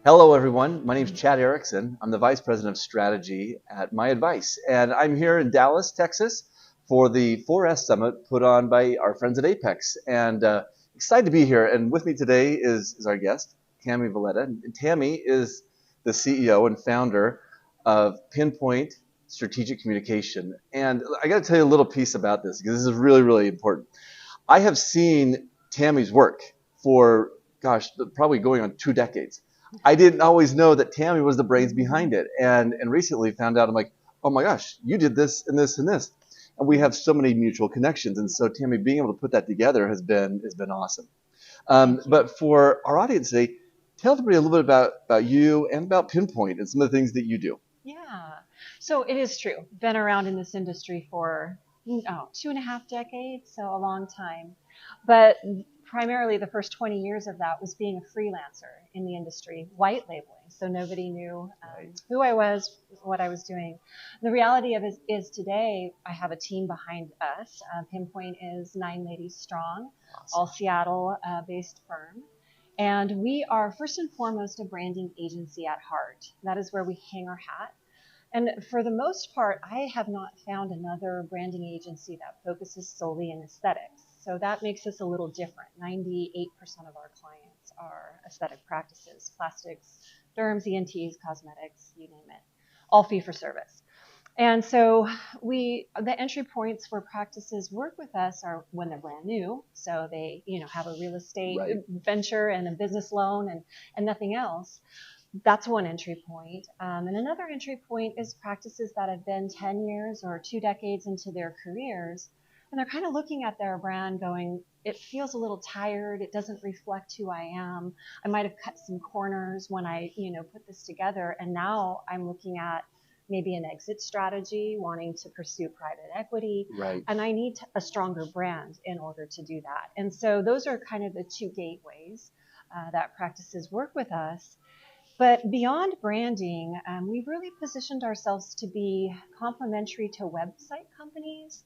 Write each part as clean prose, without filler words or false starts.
Hello, everyone. My name is Chad Erickson. I'm the Vice President of Strategy at MyAdvice, and I'm here in Dallas, Texas, for the 4S Summit put on by our friends at Apex. And excited to be here. And with me today is our guest, Tami Vileta. And Tami is the CEO and founder of Pinpoint Strategic Communication. And I got to tell you a little piece about this because this is really, really important. I have seen Tami's work for, gosh, probably going on 2 decades. I didn't always know that Tami was the brains behind it, and recently found out. I'm like, oh my gosh, you did this and this and this, and we have so many mutual connections. And so Tami, being able to put that together has been awesome. But for our audience today, tell everybody a little bit about you and about Pinpoint and some of the things that you do. Yeah, so it is true. Been around in this industry for 2.5 decades, so a long time. But primarily the first 20 years of that was being a freelancer in the industry, white labeling. So nobody knew who I was, what I was doing. The reality of it is today I have a team behind us. Pinpoint is 9 ladies strong, all Seattle-based firm. And we are first and foremost a branding agency at heart. That is where we hang our hat. And for the most part, I have not found another branding agency that focuses solely in aesthetics. So that makes us a little different. 98% of our clients are aesthetic practices, plastics, derms, ENTs, cosmetics, you name it, all fee for service. And so the entry points where practices work with us are when they're brand new. So they, have a real estate venture and a business loan and nothing else. That's one entry point. And another entry point is practices that have been 10 years or 2 decades into their careers. And they're kind of looking at their brand going, it feels a little tired. It doesn't reflect who I am. I might have cut some corners when I, put this together. And now I'm looking at maybe an exit strategy, wanting to pursue private equity. Right. And I need a stronger brand in order to do that. And so those are kind of the 2 gateways that practices work with us. But beyond branding, we've really positioned ourselves to be complementary to website companies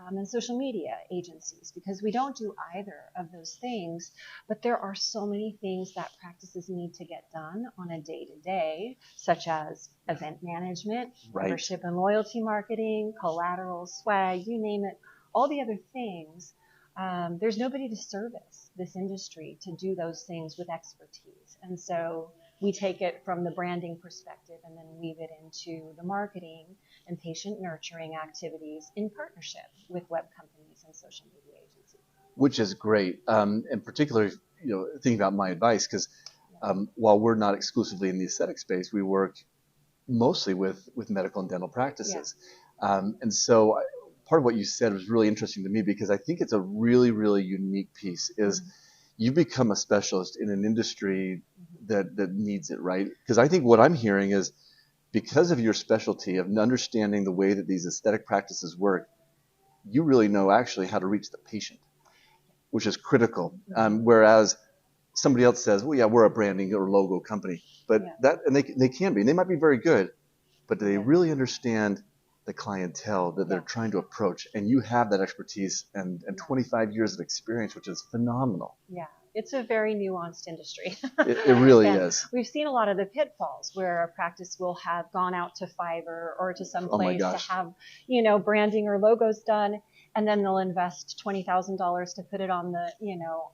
and social media agencies, because we don't do either of those things. But there are so many things that practices need to get done on a day-to-day, such as event management, membership and loyalty marketing, collateral, swag, you name it, all the other things. There's nobody to service this industry to do those things with expertise. And so we take it from the branding perspective and then weave it into the marketing and patient nurturing activities in partnership with web companies and social media agencies. Which is great, and particularly, thinking about MyAdvice, because while we're not exclusively in the aesthetic space, we work mostly with medical and dental practices. And so part of what you said was really interesting to me, because I think it's a really, really unique piece is you become a specialist in an industry that needs it, right? Because I think what I'm hearing is because of your specialty of understanding the way that these aesthetic practices work, you really know actually how to reach the patient, which is critical. Whereas somebody else says, well, yeah, we're a branding or logo company, but and they can be, and they might be very good, but do they really understand the clientele that they're trying to approach? And you have that expertise and 25 years of experience, which is phenomenal. Yeah, it's a very nuanced industry. It really is. We've seen a lot of the pitfalls where a practice will have gone out to Fiverr or to some place to have, branding or logos done, and then they'll invest $20,000 to put it on the,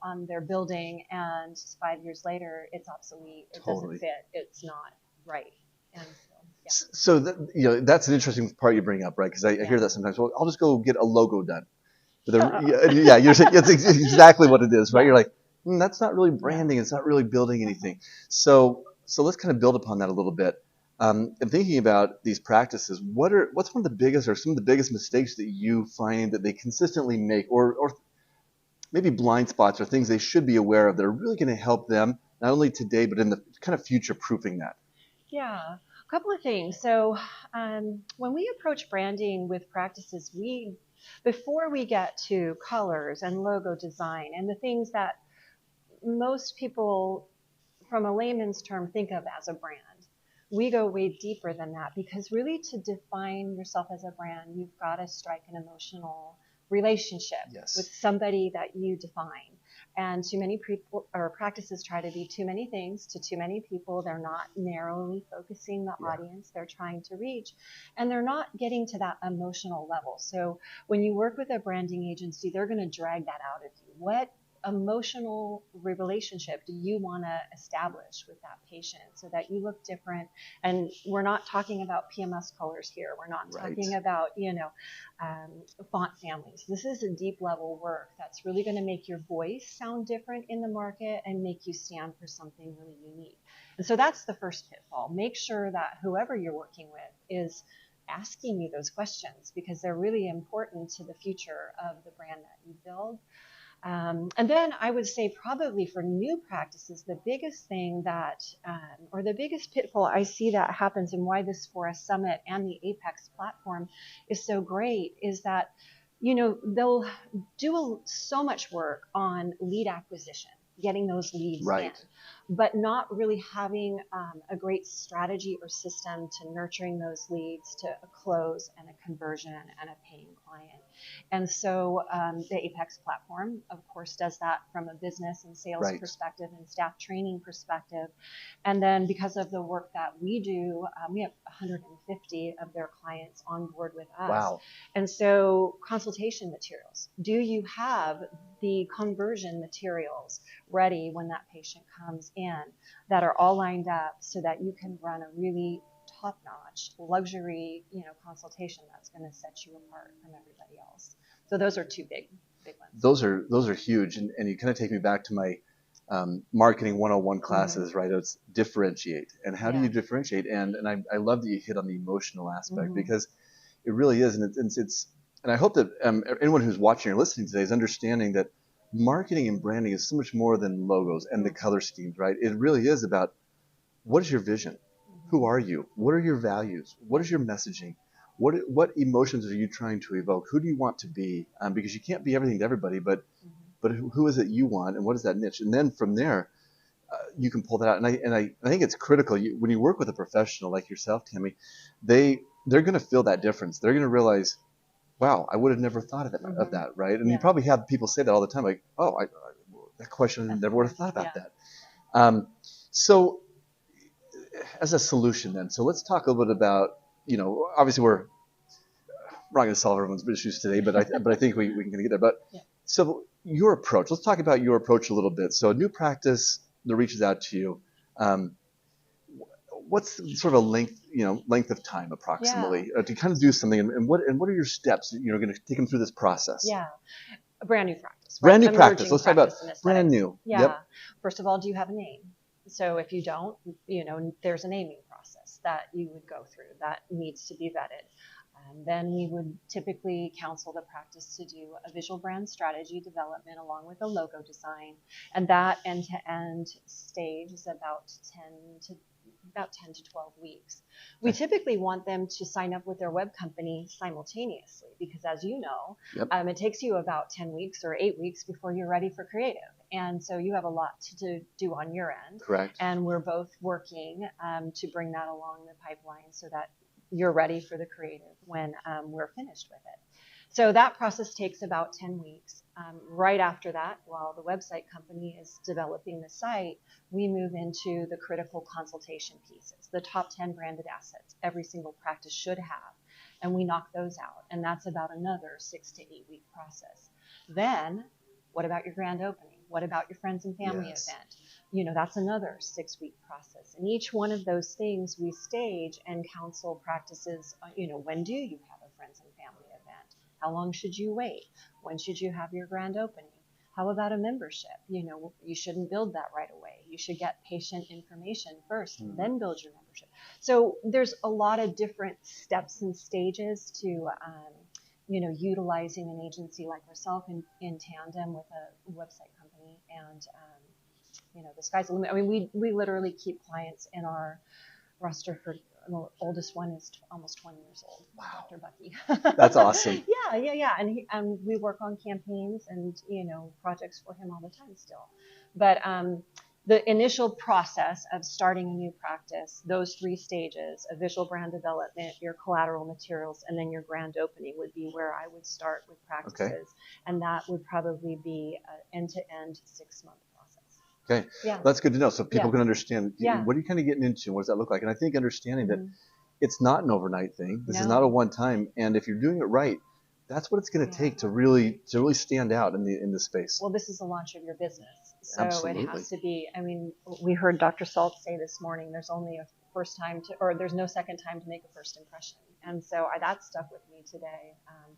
on their building, and 5 years later, it's obsolete. It doesn't fit. It's not right. And so that's an interesting part you bring up, right? Because I hear that sometimes. Well, I'll just go get a logo done. But you're saying it's exactly what it is, right? You're like, that's not really branding. It's not really building anything. So let's kind of build upon that a little bit. And thinking about these practices, what's one of the biggest or some of the biggest mistakes that you find that they consistently make, or maybe blind spots or things they should be aware of that are really going to help them not only today but in the kind of future proofing that? Yeah. A couple of things. So when we approach branding with practices, before we get to colors and logo design and the things that most people from a layman's term think of as a brand, we go way deeper than that, because really to define yourself as a brand, you've got to strike an emotional relationship Yes. with somebody that you define. And too many people or practices try to be too many things to too many people. They're not narrowly focusing the audience they're trying to reach, and they're not getting to that emotional level. So when you work with a branding agency, they're going to drag that out of you. What emotional relationship do you want to establish with that patient so that you look different? And we're not talking about PMS colors here. We're not talking about, font families. This is a deep level work that's really going to make your voice sound different in the market and make you stand for something really unique. And so that's the first pitfall. Make sure that whoever you're working with is asking you those questions, because they're really important to the future of the brand that you build. And then I would say probably for new practices, the biggest thing that, or the biggest pitfall I see that happens, and why this Forest Summit and the Apex platform is so great, is that, they'll do so much work on lead acquisition, getting those leads in, but not really having a great strategy or system to nurturing those leads to a close and a conversion and a paying client. And so the Apex platform, of course, does that from a business and sales perspective and staff training perspective. And then because of the work that we do, we have 150 of their clients on board with us. Wow. And so consultation materials. Do you have the conversion materials ready when that patient comes in that are all lined up so that you can run a really top-notch luxury, consultation that's going to set you apart from everybody else? So those are two big ones. Those are huge, and you kind of take me back to my marketing 101 classes, right? It's differentiate, and how do you differentiate? And I love that you hit on the emotional aspect, because it really is, and it's and I hope that anyone who's watching or listening today is understanding that marketing and branding is so much more than logos and the color schemes, right? It really is about, what is your vision? Who are you? What are your values? What is your messaging? What emotions are you trying to evoke? Who do you want to be? Because you can't be everything to everybody, but who is it you want, and what is that niche? And then from there, you can pull that out. And I think it's critical. When you work with a professional like yourself, Tami, they're going to feel that difference. They're going to realize, wow, I would have never thought of that, right? And you probably have people say that all the time, like, oh, that question, I never would have thought about that. So as a solution then, so let's talk a little bit about, obviously we're not going to solve everyone's issues today, but I think we can get there. But so your approach, let's talk about your approach a little bit. So a new practice that reaches out to you, what's sort of a length of time approximately to kind of do something, and what are your steps? You're going to take them through this process. Yeah, a brand new practice. Brand new practice. Let's talk about brand new. Yeah. First of all, do you have a name? So if you don't, there's a naming process that you would go through that needs to be vetted. Then we would typically counsel the practice to do a visual brand strategy development along with a logo design, and that end-to-end stage is about 10 to 12 weeks. We typically want them to sign up with their web company simultaneously, because as you know, it takes you about 10 weeks or 8 weeks before you're ready for creative. And so you have a lot to do on your end. Correct. And we're both working to bring that along the pipeline so that you're ready for the creative when we're finished with it. So that process takes about 10 weeks. Right after that, while the website company is developing the site, we move into the critical consultation pieces, the top 10 branded assets every single practice should have, and we knock those out. And that's about another 6 to 8 week process. Then, what about your grand opening? What about your friends and family event? That's another 6 week process. And each one of those things we stage and counsel practices, when do you have a friends and family event? How long should you wait? When should you have your grand opening? How about a membership? You shouldn't build that right away. You should get patient information first and then build your membership. So there's a lot of different steps and stages to, utilizing an agency like myself in tandem with a website company. And, the sky's the limit. I mean, we literally keep clients in our roster for, the oldest one is almost 20 years old. Wow. Dr. Bucky. That's awesome. Yeah. And we work on campaigns and, projects for him all the time still. But, the initial process of starting a new practice, those 3 stages of visual brand development, your collateral materials, and then your grand opening would be where I would start with practices. Okay. And that would probably be an end-to-end 6-month process. Okay. Yeah. That's good to know, so people Yeah. can understand Yeah. what are you kind of getting into, what does that look like? And I think understanding that it's not an overnight thing. This is No. not a one time, and if you're doing it right, that's what it's going to take to really stand out in the space. Well, this is the launch of your business, so Absolutely. it has to be. I mean, we heard Dr. Salt say this morning, there's only a first time to, or there's no second time to make a first impression, and so that stuck with me today.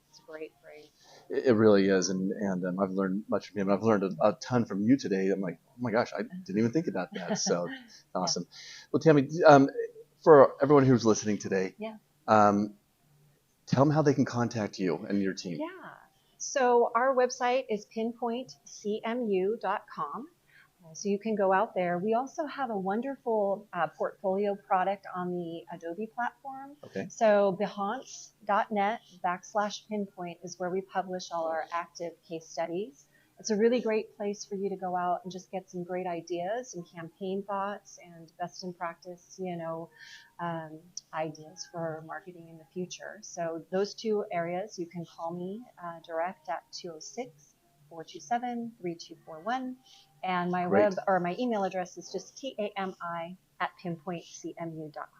It's a great phrase. It really is, and I've learned much from him. I've learned a ton from you today. I'm like, oh my gosh, I didn't even think about that. So awesome. Well, Tami, for everyone who's listening today, tell them how they can contact you and your team. Yeah. So our website is pinpointcmu.com. So you can go out there. We also have a wonderful portfolio product on the Adobe platform. Okay. So behance.net/pinpoint is where we publish all our active case studies. It's a really great place for you to go out and just get some great ideas and campaign thoughts and best in practice, ideas for marketing in the future. So those 2 areas, you can call me direct at 206-427-3241. And my my email address is just tami@pinpointcmu.com.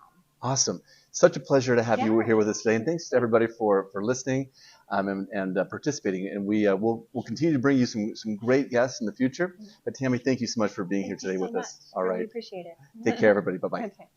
Awesome. Such a pleasure to have you here with us today. And thanks to everybody for listening and participating. And we'll continue to bring you some great guests in the future. But Tami, thank you so much for being here today with us. All right. Really appreciate it. Take care, everybody. Bye-bye. Okay.